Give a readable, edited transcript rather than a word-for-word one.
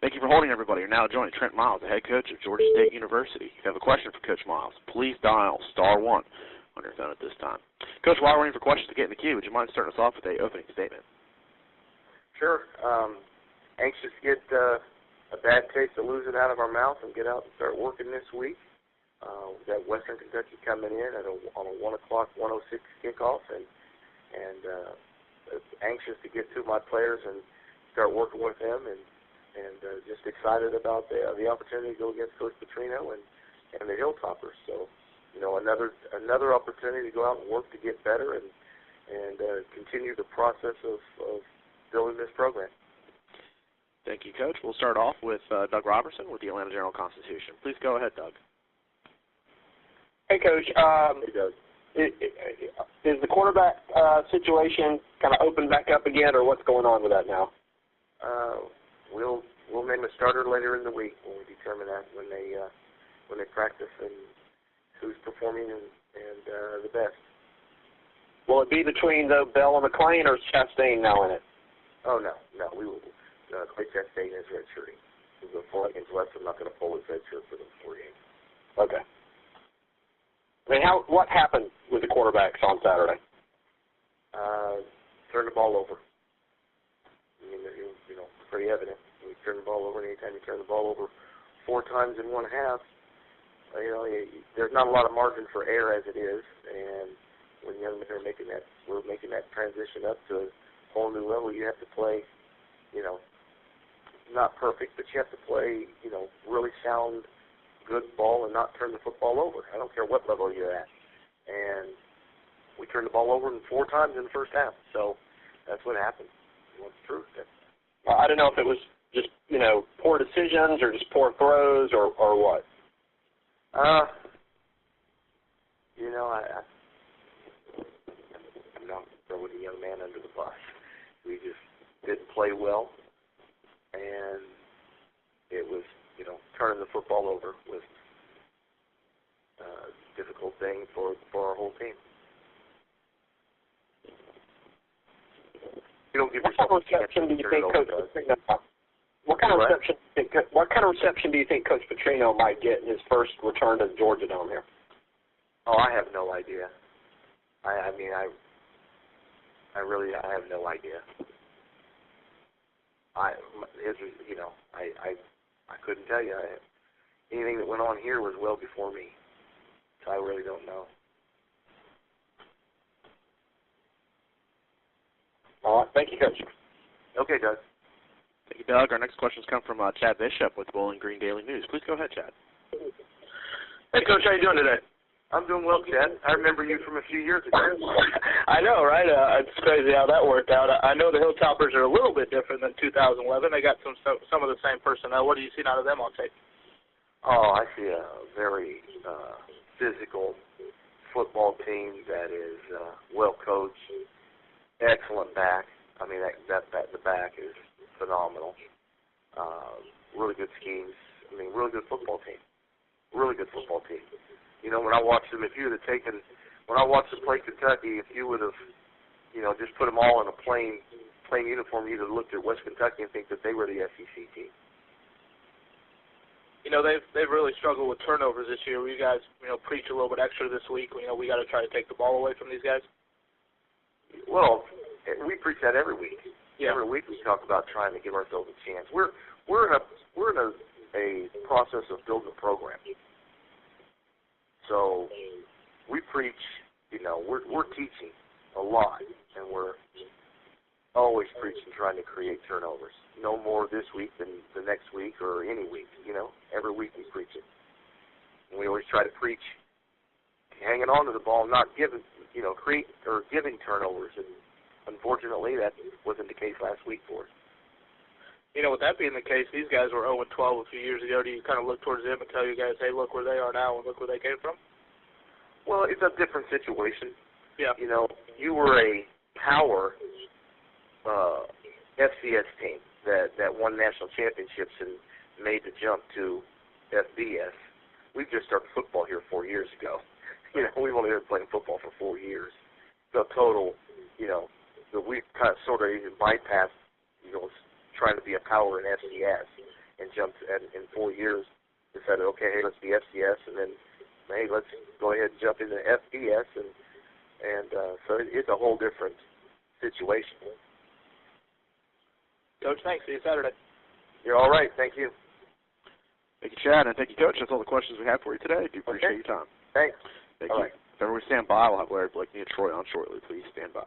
Thank you for holding, everybody. You're now joining Trent Miles, the head coach of Georgia State University. If you have a question for Coach Miles, please dial *1 on your phone at this time. Coach, while we're waiting for questions to get in the queue, would you mind starting us off with an opening statement? Sure. Anxious to get a bad taste of losing out of our mouth and get out and start working this week. We've got Western Kentucky coming in on a 1 o'clock, 1:06 kickoff, and anxious to get to my players and start working with them, and just excited about the opportunity to go against Coach Petrino and the Hilltoppers. So, another opportunity to go out and work to get better and continue the process of building this program. Thank you, Coach. We'll start off with Doug Robertson with the Atlanta Journal-Constitution. Please go ahead, Doug. Hey, Coach. Hey, Doug. Is the quarterback situation kind of opened back up again, or what's going on with that now? We'll name a starter later in the week when we determine that when they practice and who's performing and the best. Will it be between Bell and McClain, or is Chastain now in it? Oh no, we will. Clay Chastain is redshirting. He's going 4 games left. I'm not going to pull his redshirt for the 4 games. Okay. I mean, what happened with the quarterbacks on Saturday? Turned the ball over. I mean, pretty evident. We turned the ball over, and anytime you turn the ball over 4 times in one half, there's not a lot of margin for error as it is. And when young men are making that transition up to a whole new level, you have to play, not perfect, but you have to play, really sound, good ball and not turn the football over. I don't care what level you're at. And we turned the ball over 4 times in the first half. So that's what happened. What's true? Well, I don't know if it was just, poor decisions or just poor throws or what. I'm not throwing a young man under the bus. We just didn't play well, and it was, turning the football over was a difficult thing for our whole team. You don't give yourself a chance to turn it over. What kind of reception do you think Coach Petrino might get in his first return to the Georgia Dome here? Oh, I have no idea. I have no idea. I couldn't tell you. Anything that went on here was well before me, so I really don't know. All right. Thank you, Coach. Okay, Doug. Thank you, Doug. Our next questions come from Chad Bishop with Bowling Green Daily News. Please go ahead, Chad. Hey, Coach. How you doing today? I'm doing well, Chad. I remember you from a few years ago. I know, right? It's crazy how that worked out. I know the Hilltoppers are a little bit different than 2011. They got some of the same personnel. What do you see out of them on tape? Oh, I see a very physical football team that is well coached, excellent back. I mean, the back is phenomenal. Really good schemes. I mean, really good football team. Really good football team. When I watched them, when I watched them play Kentucky, if you would have, just put them all in a plain uniform, you'd have looked at West Kentucky and think that they were the SEC team. They've really struggled with turnovers this year. Will you guys, preach a little bit extra this week? We got to try to take the ball away from these guys. Well, we preach that every week. Yeah. Every week we talk about trying to give ourselves a chance. We're in a process of building a program. So we preach, we're teaching a lot, and we're always preaching trying to create turnovers. No more this week than the next week or any week, Every week we preach it. And we always try to preach hanging on to the ball, not giving, giving turnovers. And unfortunately, that wasn't the case last week for us. With that being the case, these guys were 0-12 a few years ago. Do you kind of look towards them and tell you guys, hey, look where they are now and look where they came from? Well, it's a different situation. Yeah. You were a power FCS team that won national championships and made the jump to FBS. We've just started football here 4 years ago. We've only been playing football for 4 years. The total, that we've kind of sort of even bypassed, trying to be a power in FCS and jumped in 4 years, decided, okay, hey, let's be FCS, and then, hey, let's go ahead and jump into FBS, and so it's a whole different situation. Coach, thanks. See you Saturday. You're all right. Thank you. Thank you, Chad, and thank you, Coach. That's all the questions we have for you today. Do appreciate your time. Thanks. Thank all you. right. If everyone stand by, we'll have Larry Blakeney and Troy on shortly. Please stand by.